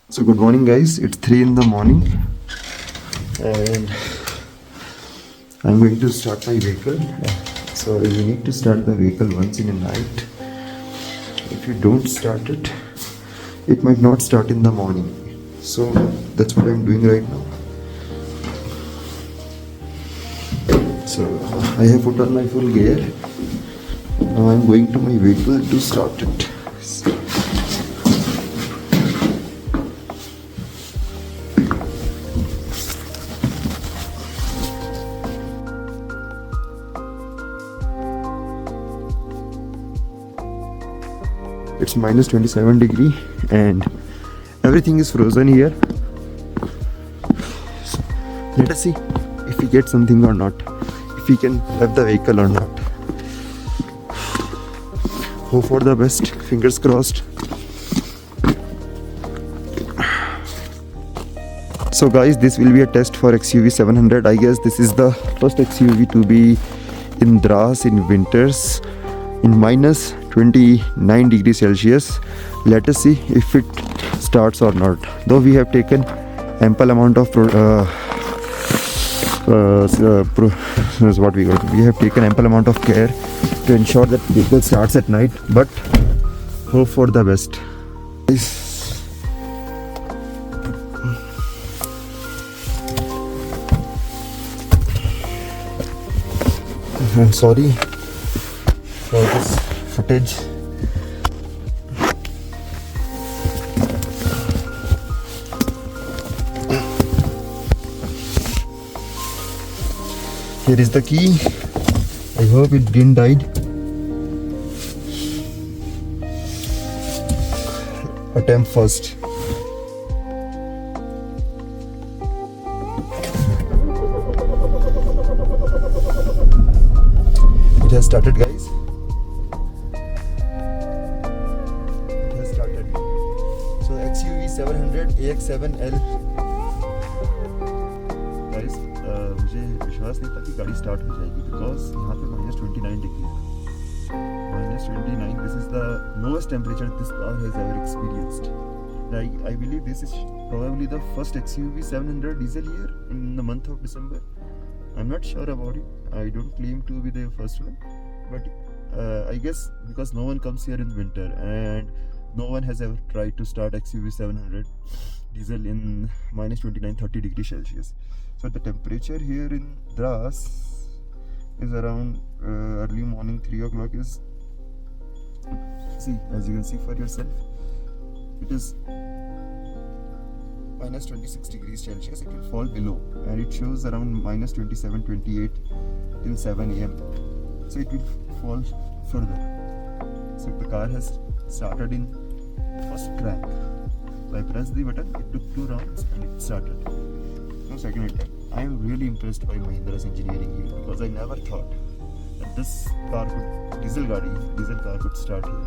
So good morning guys, it's 3 in the morning and I'm going to start my vehicle. So you need to start the vehicle once in a night. If you don't start it, it might not start in the morning. So that's what I'm doing right now. So I have put on my full gear. Now I'm going to my vehicle to start it. It's minus 27 degree and everything is frozen here. So let us see if we get something or not, if we can have the vehicle or not. Hope for the best, fingers crossed. So guys, this will be a test for XUV700. I guess this is the first XUV to be in Dras in winters in minus 29 degrees Celsius. Let us see if it starts or not. Though we have taken ample amount of we have taken ample amount of care to ensure that vehicle starts at night, but hope for the best. I'm sorry for this footage. Here is the key. I hope it didn't die. Attempt first. It has started, guys. It has started. So XUV700 AX7L. Guys, मुझे विश्वास नहीं था कि गाड़ी start हो जाएगी because यहाँ पे minus 29 डिग्री है. Minus 29. This is the lowest temperature this car has ever experienced. I believe this is probably the first XUV700 diesel here in the month of December. I'm not sure about it. I don't claim to be the first one, but I guess because no one comes here in winter and no one has ever tried to start XUV700 diesel in minus 29-30 degrees Celsius. So the temperature here in Dras is around early morning 3 o'clock is, see, as you can see for yourself, it is minus 26 degrees Celsius. It will fall below and it shows around minus 27-28 till 7 a.m. So it will fall further. So the car has started in first crank. So I pressed the button, it took 2 rounds and it started. No second attempt. I am really impressed by Mahindra's engineering here because I never thought that this car could, diesel car could start here.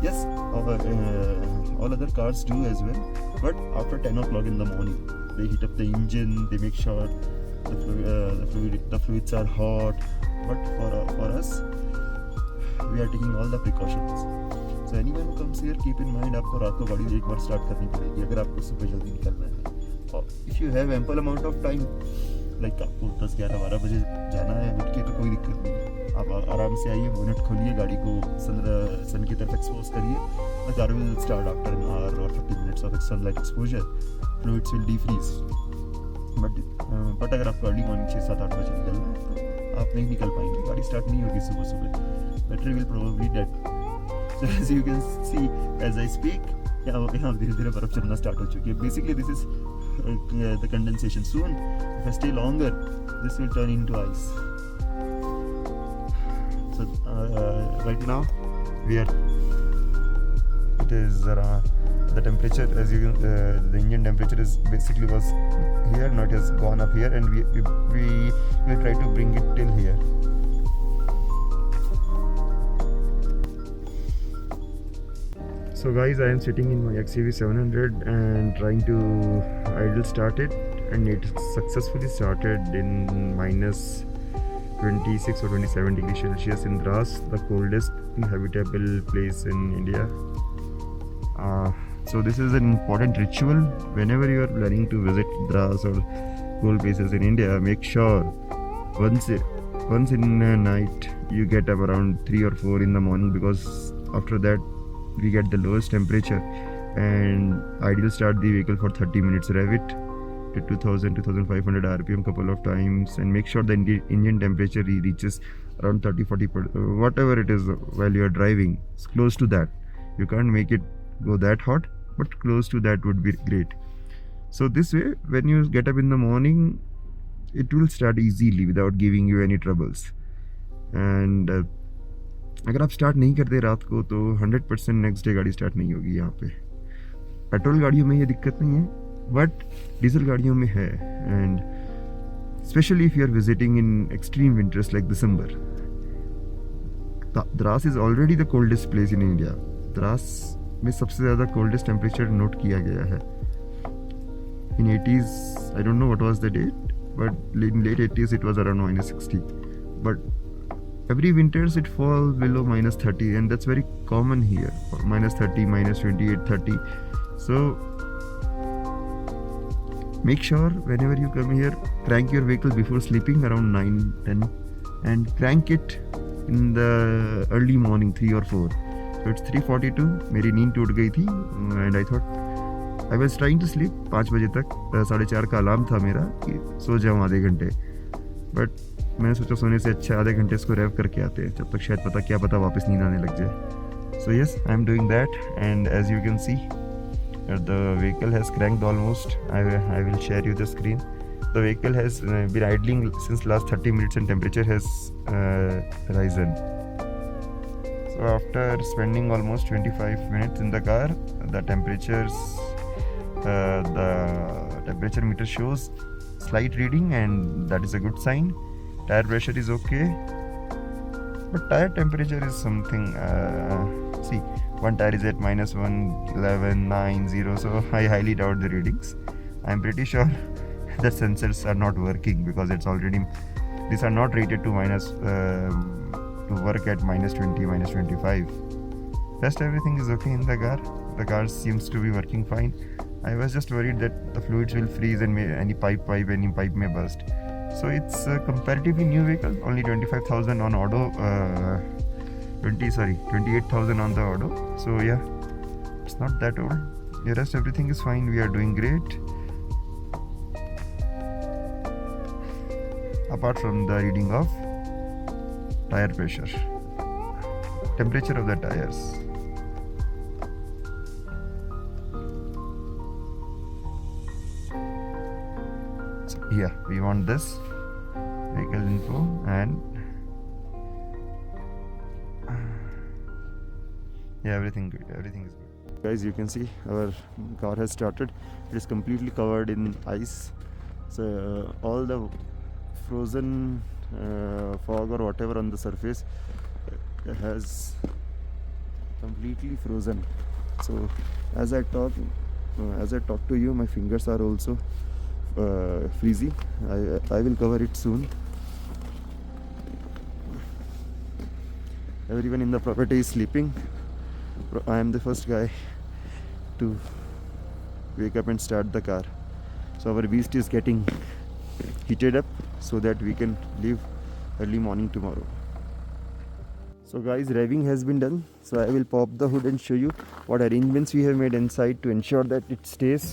Yes, all other cars do as well, but after 10 o'clock in the morning, they heat up the engine, they make sure the fluids are hot. But for us, we are taking all the precautions. So anyone who comes here, keep in mind आपको रात को गाड़ी एक बार start करनी पड़ेगी अगर आपको सुबह जल्दी निकलना है. और if you have ample amount of time, like आपको 10, 11, 12 बजे जाना है उठ के, तो कोई दिक्कत नहीं है. आप आराम से आइए, बोनेट खोलिए, गाड़ी को सन की तरफ एक्सपोज करिए. The car will start after an hour or 50 minutes of sunlight exposure. Fluids will defreeze. But अगर आपको अर्ली मॉर्निंग 6, 7, 8 बजे निकलना है तो आप नहीं निकल पाएंगे, गाड़ी स्टार्ट नहीं होगी सुबह सुबह. Battery will probably dead. So as you can see, as I speak, यहाँ धीरे धीरे बर्फ चलना स्टार्ट हो चुकी है. Basically this is the condensation. Soon, if I stay longer, this will turn into ice. So right now we are, it is the temperature, as you can, the engine temperature is basically was here, now it has gone up here, and we will try to bring it till here. So guys, I am sitting in my XUV700 and trying to idle start it, and it successfully started in minus 26 or 27 degrees Celsius in Dras, the coldest inhabitable place in India. So this is an important ritual whenever you are planning to visit Dras or cool places in India. Make sure once in a night you get up around 3 or 4 in the morning, because after that we get the lowest temperature, and ideal start the vehicle for 30 minutes, rev it to 2000-2500 rpm couple of times, and make sure the engine temperature reaches around 30-40, whatever it is while you are driving. It's close to that. You can't make it go that hot, but close to that would be great. So this way, when you get up in the morning, it will start easily without giving you any troubles. And अगर आप start नहीं करते रात को तो 100% next day गाड़ी start नहीं होगी। यहाँ पे पेट्रोल गाड़ियों में ये दिक्कत नहीं है, बट डीजल गाड़ियों में है, and specially if you are visiting in extreme winters like December. Dras is already the coldest place in India. Dras में सबसे ज़्यादा कोल्डेस्ट टेम्परेचर नोट किया गया है in 80s। I don't know what was the date, but in late 80s it was around -60, but every winters it falls below -30, and that's very common here, -30, -28, 30. So make sure whenever you come here, crank your vehicle before sleeping around 9-10, and crank it in the early morning 3 or 4. So it's 3:42, मेरी नींद टूट गई थी, and I thought I was trying to sleep 5 बजे तक, 4:30 का alarm था मेरा कि सो जाऊँ आधे घंटे, बट मैंने सोचा सोने से अच्छा आधे घंटे इसको रेव करके आते हैं, जब तक शायद क्या पता वापस नींद आने लग जाए। So yes, I am doing that, and as you can see the vehicle has cranked almost. I will share you the screen. The vehicle has been idling since last 30 minutes and temperature has risen. So after spending almost 25 minutes in the car, the temperature meter shows slight reading, and that is a good sign. Tire pressure is okay, but tire temperature is something, see, one tire is at -111, 90, so I highly doubt the readings. I'm pretty sure the sensors are not working, because it's already, these are not rated to to work at -20, -25. Rest everything is okay in the car. The car seems to be working fine. I was just worried that the fluids will freeze and any pipe may burst. So it's a comparatively new vehicle, only 25,000 on auto, 28,000 on the auto. So yeah, it's not that old. The rest everything is fine. We are doing great, apart from the reading of tire pressure, temperature of the tires. Yeah, we want this vehicle info, and yeah, everything is good. Guys, you can see our car has started. It is completely covered in ice, so all the frozen fog or whatever on the surface has completely frozen. So as I talk to you, my fingers are also freezy. I will cover it soon. Everyone in the property is sleeping. I am the first guy to wake up and start the car. So our beast is getting heated up so that we can leave early morning tomorrow. So guys, revving has been done. So I will pop the hood and show you what arrangements we have made inside to ensure that it stays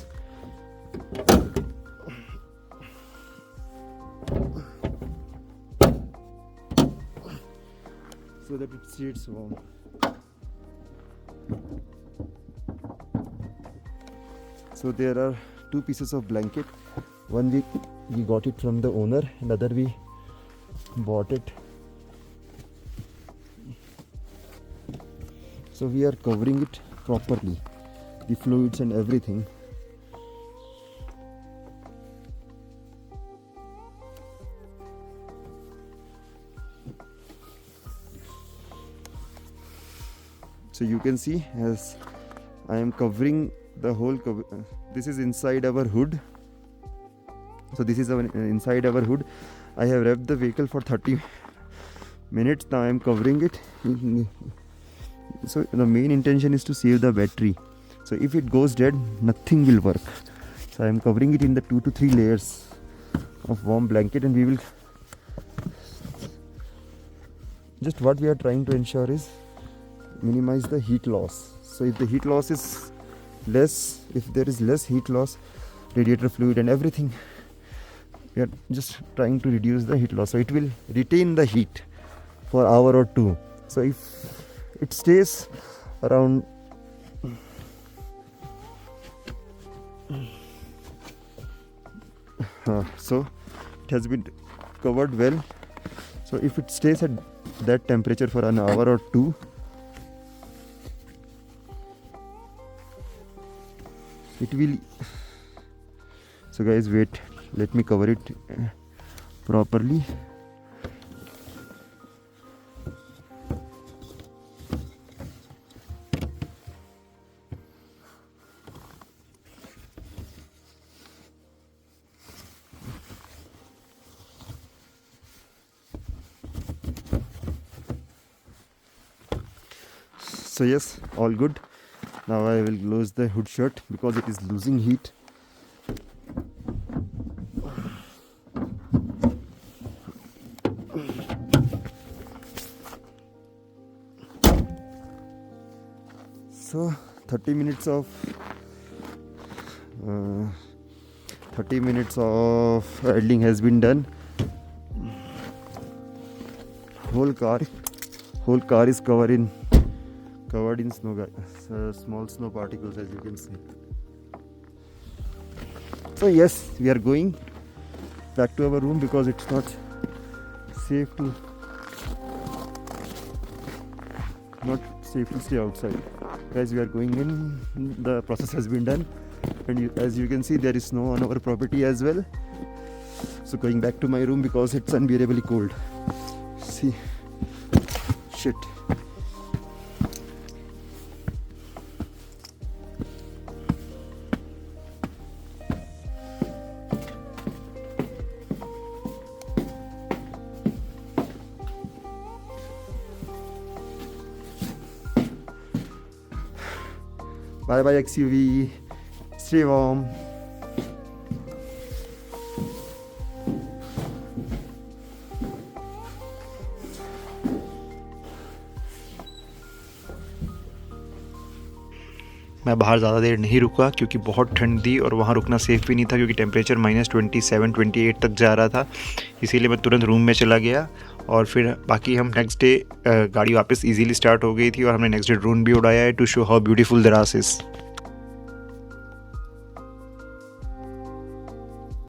so that it stays warm. So there are two pieces of blanket. One we got it from the owner, and other we bought it. So we are covering it properly, the fluids and everything. So you can see as I am covering the whole this is inside our hood. So this is inside our hood. I have revved the vehicle for 30 minutes. Now I am covering it. So the main intention is to save the battery. So if it goes dead, nothing will work. So I am covering it in the 2 to 3 layers of warm blanket, and we will just, what we are trying to ensure is minimize the heat loss. So if the heat loss is less, if there is less heat loss, radiator fluid and everything, we are just trying to reduce the heat loss, so it will retain the heat for an hour or two. So if it stays around so it has been covered well. So if it stays at that temperature for an hour or two, it will. So guys, wait, let me cover it properly. So yes, all good. Now I will close the hood shirt because it is losing heat. So 30 minutes of idling has been done. Whole car is covered in snow, small snow particles, as you can see. So yes, we are going back to our room because it's not safe to stay outside. Guys, we are going in. The process has been done, and as you can see, there is snow on our property as well. So going back to my room because it's unbearably cold. See, shit. Bye bye XUV, stay warm. मैं बाहर ज़्यादा देर नहीं रुका क्योंकि बहुत ठंड थी और वहाँ रुकना सेफ़ भी नहीं था क्योंकि टेम्परेचर -27-28 तक जा रहा था। इसीलिए मैं तुरंत रूम में चला गया और फिर बाकी हम नेक्स्ट डे गाड़ी वापस इजीली स्टार्ट हो गई थी और हमने नेक्स्ट डे ड्रोन भी उड़ाया है to show how beautiful Dras is.